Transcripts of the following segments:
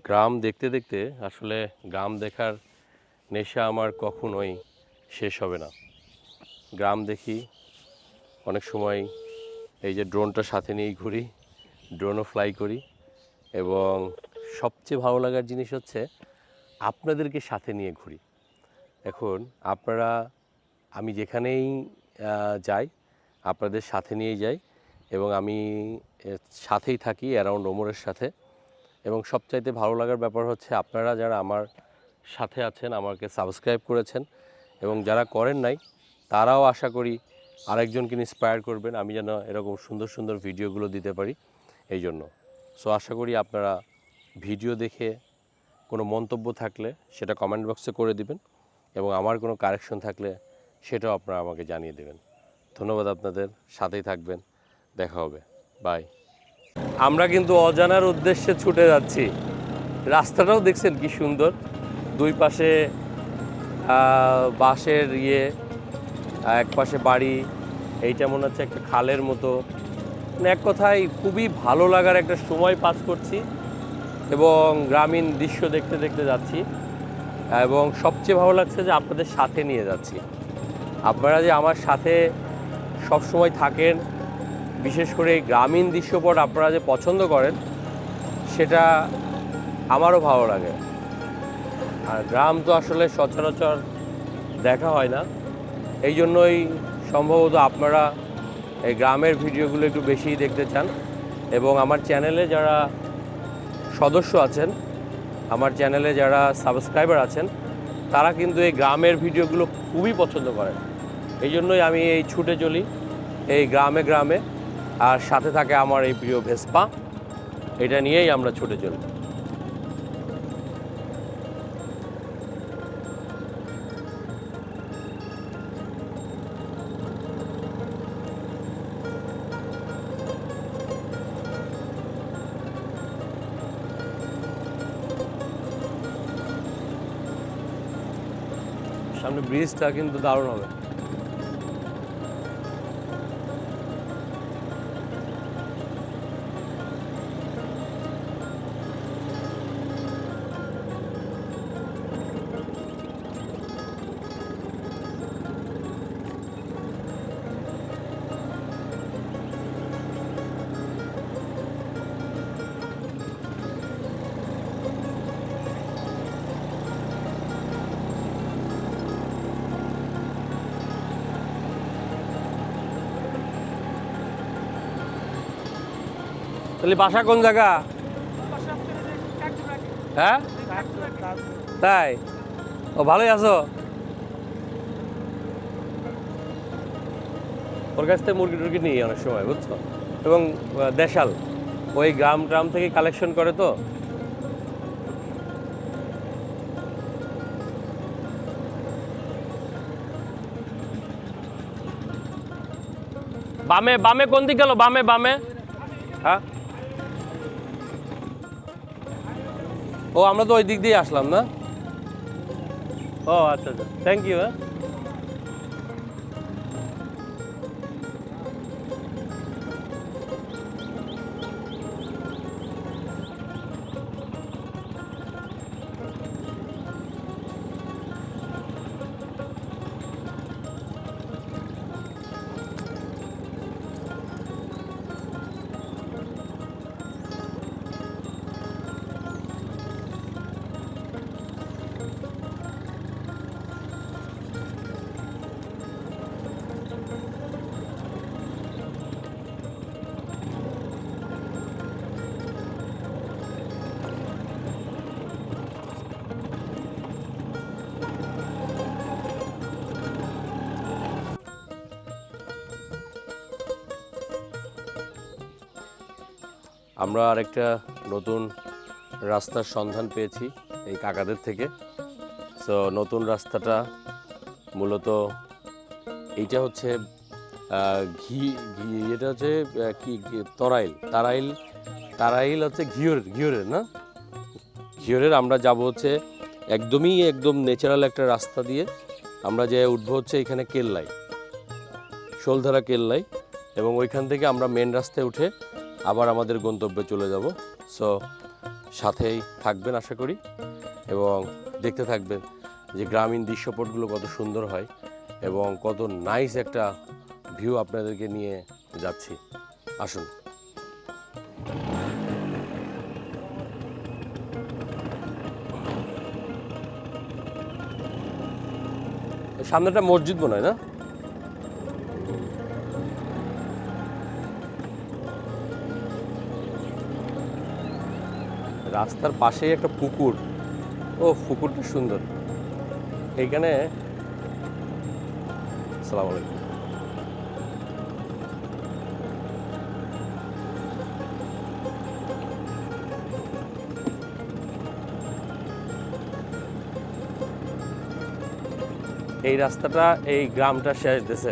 গ্রাম দেখতে দেখতে আসলে গ্রাম দেখার নেশা আমার কখনোই শেষ হবে না। গ্রাম দেখি অনেক সময়, এই যে ড্রোনটা সাথে নিয়েই ঘুরি, ড্রোনও ফ্লাই করি এবং সবচেয়ে ভালো লাগার জিনিস হচ্ছে আপনাদেরকে সাথে নিয়ে ঘুরি। এখন আপনারা, আমি যেখানেই যাই আপনাদের সাথে নিয়ে যাই এবং আমি সাথেই থাকি অ্যারাউন্ড ওমরের সাথে। এবং সবচাইতে ভালো লাগার ব্যাপার হচ্ছে আপনারা যারা আমার সাথে আছেন, আমাকে সাবস্ক্রাইব করেছেন এবং যারা করেন নাই তারাও আশা করি আরেকজনকে ইন্সপায়ার করবেন আমি যেন এরকম সুন্দর সুন্দর ভিডিওগুলো দিতে পারি এই জন্য। সো আশা করি আপনারা ভিডিও দেখে কোনো মন্তব্য থাকলে সেটা কমেন্ট বক্সে করে দিবেন এবং আমার কোনো কারেকশন থাকলে সেটাও আপনারা আমাকে জানিয়ে দেবেন। ধন্যবাদ, আপনাদের সাথেই থাকবেন, দেখা হবে, বাই। আমরা কিন্তু অজানার উদ্দেশ্যে ছুটে যাচ্ছি। রাস্তাটাও দেখছেন কি সুন্দর, দুই পাশে বাঁশের এক পাশে বাড়ি, এইটা মনে হচ্ছে একটা খালের মতো। মানে এক কথায় খুবই ভালো লাগার একটা সময় পাস করছি এবং গ্রামীণ দৃশ্য দেখতে দেখতে যাচ্ছি এবং সবচেয়ে ভালো লাগছে যে আপনাদের সাথে নিয়ে যাচ্ছি। আপনারা যে আমার সাথে সব সময় থাকেন, বিশেষ করে এই গ্রামীণ দৃশ্যপট আপনারা যে পছন্দ করেন সেটা আমারও ভালো লাগে। আর গ্রাম তো আসলে সচরাচর দেখা হয় না, এই জন্যই সম্ভবত আপনারা এই গ্রামের ভিডিওগুলো একটু বেশিই দেখতে চান। এবং আমার চ্যানেলে যারা সদস্য আছেন, আমার চ্যানেলে যারা সাবস্ক্রাইবার আছেন, তারা কিন্তু এই গ্রামের ভিডিওগুলো খুবই পছন্দ করেন। এই জন্যই আমি এই ছুটে চলি এই গ্রামে গ্রামে, আর সাথে থাকে আমার এই প্রিয় ভেসপা, এটা নিয়েই আমরা ছুটে চলি। সামনে ব্রিজটা কিন্তু দারুণ হবে। তাহলে বাসা কোন জায়গা? হ্যাঁ, তাই? ও, ভালোই আছো? ওর কাছ থেকে মুরগি টুরগি নিই অনেক সময়, বুঝছো, এবং দেশাল ওই গ্রাম ট্রাম থেকে কালেকশন করে তো। বামে বামে কোন দিক গেল? বামে বামে। হ্যাঁ, ও আমরা তো ওই দিক দিয়ে আসলাম না। ও আচ্ছা আচ্ছা, থ্যাংক ইউ। হ্যাঁ, আমরা আরেকটা নতুন রাস্তার সন্ধান পেয়েছি এই কাকাদের থেকে। সো নতুন রাস্তাটা মূলত এইটা হচ্ছে ঘি ঘি এটা হচ্ছে কি তরাইল তারাইল তারাইল হচ্ছে ঘিওরের না, ঘিওরের। আমরা যাব হচ্ছে একদম ন্যাচারাল একটা রাস্তা দিয়ে। আমরা যে উঠবো হচ্ছে এখানে কেল্লাই, শোলধারা কেল্লাই, এবং ওইখান থেকে আমরা মেন রাস্তায় উঠে আবার আমাদের গন্তব্যে চলে যাব। সো সাথেই থাকবেন আশা করি, এবং দেখতে থাকবেন যে গ্রামীণ দৃশ্যপটগুলো কত সুন্দর হয় এবং কত নাইস একটা ভিউ আপনাদেরকে নিয়ে যাচ্ছি। আসুন। সামনেটা মসজিদ মনে হয় না? রাস্তার পাশেই একটা পুকুর। ও, পুকুরটা সুন্দর। এইখানে আসসালামু আলাইকুম। এই রাস্তাটা, এই গ্রামটা শেষ দিছে,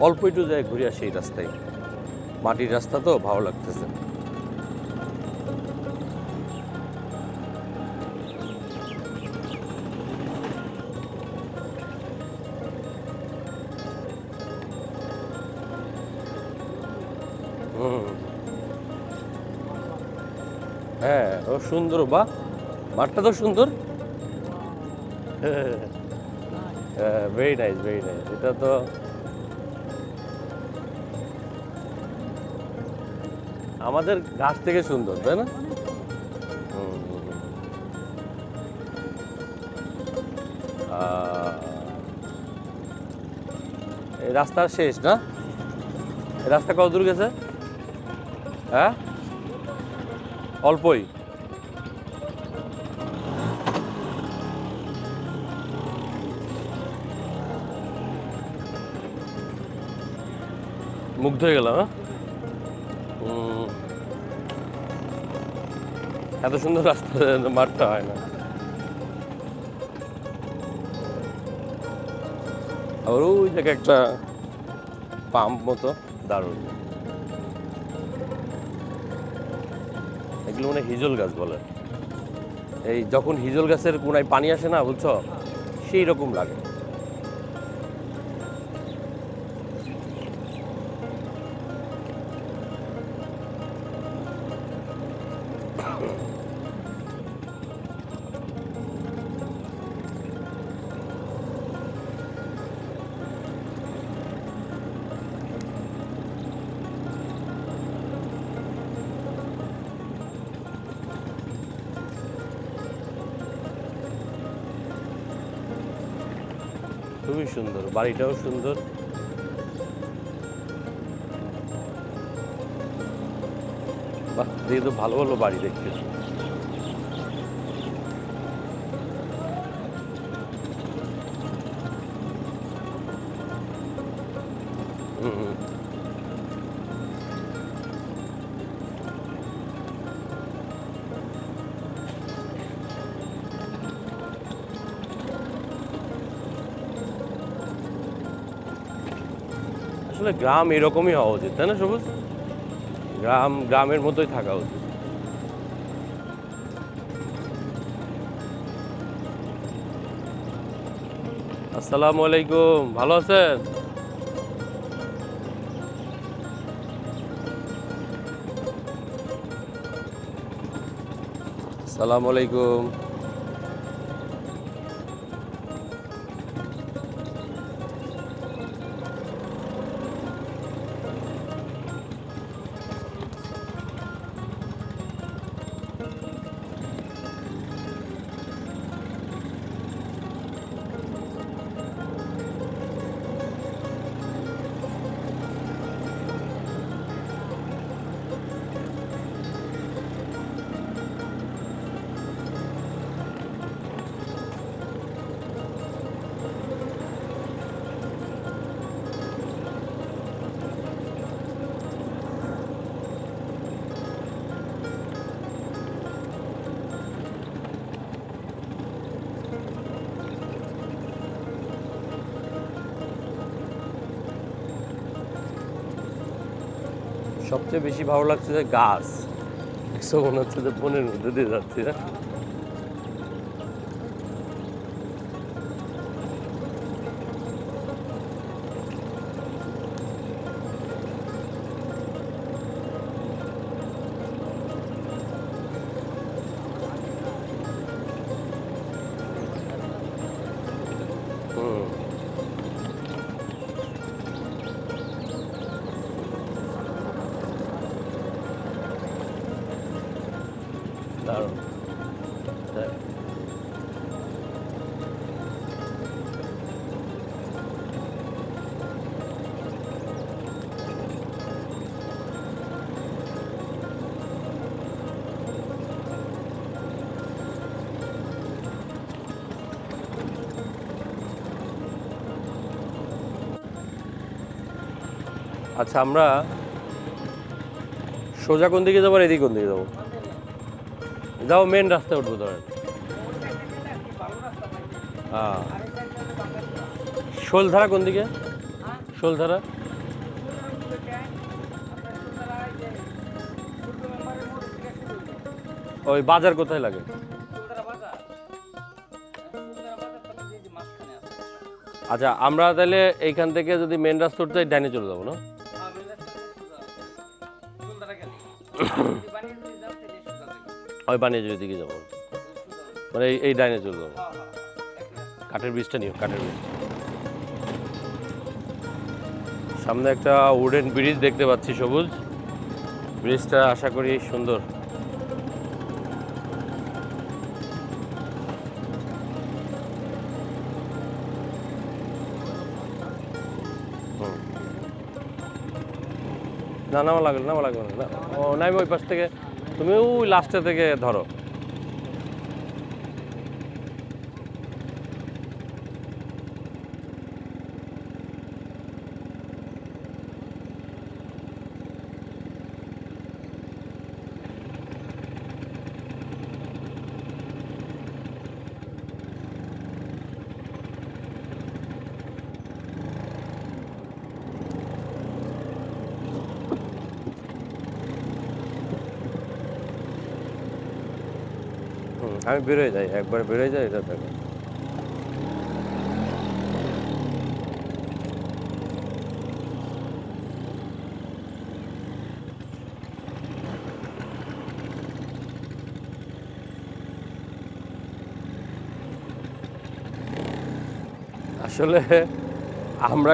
অল্প একটু যায় ঘুরে আসি এই রাস্তায়। মাটির রাস্তা তো ভালো লাগতেছে। হুম, হ্যাঁ, ও সুন্দর। বা মাঠটা তো সুন্দর। Very nice, very nice. এটা তো আমাদের ঘাস থেকে সুন্দর, তাই না? হুম, হুম, হুম। এই রাস্তার শেষ না? এই রাস্তা কত দূর গেছে? হ্যাঁ, অল্পই। মুগ্ধ হয়ে গেলাম। হ্যাঁ, এত সুন্দর রাস্তা মাঠটা হয় না। আবার ওই জায়গায় একটা পাম্প মতো, দারুণ। এগুলো মানে হিজল গাছ বলে। এই যখন হিজল গাছের কোনায় পানি আসে না, বুঝছো, সেই রকম লাগে। খুবই সুন্দর, বাড়িটাও সুন্দর। বাহ, দেখে তো ভালো ভালো বাড়ি দেখতেছি। হুম, হুম। আসলে গ্রাম এরকমই হওয়া উচিত, তাই না সবুজ? গ্রাম গ্রামের মতোই থাকা উচিত। আসসালামু আলাইকুম, ভালো আছেন? আসসালামু আলাইকুম। সবচেয়ে বেশি ভালো লাগছে যে গাছ, দেখছো, মনে হচ্ছে যে বনের মধ্যে দিয়ে যাচ্ছি। না, দারুণ। আচ্ছা, আমরা সোজা কোন দিকে যাবো আর এদিকে কোন দিকে যাবো? যাও মেন রাস্তায় উঠবো ধরেন। হ্যাঁ, শোলধারা কোন দিকে? শোলধারা ওই বাজার কোথায় লাগে? আচ্ছা, আমরা তাহলে এইখান থেকে যদি মেন রাস্তা উঠতে ডাইনে চলে যাবো না? ওই বানিয়ে দিকে যাবো, মানে এই ডাইনে চলে যাবো। কাঠের ব্রিজটা নিও, কাঠের ব্রিজ। সামনে একটা উডেন ব্রিজ দেখতে পাচ্ছি, সবুজ ব্রিজটা, আশা করি সুন্দর। না, নামা লাগবে না। ও নাইবে ওই পাশ থেকে, তুমি ওই লাস্টে থেকে ধরো। আমি বেরোয় যাই, একবার বেরোয় যাই, এটা দেখো। আসলে আমরা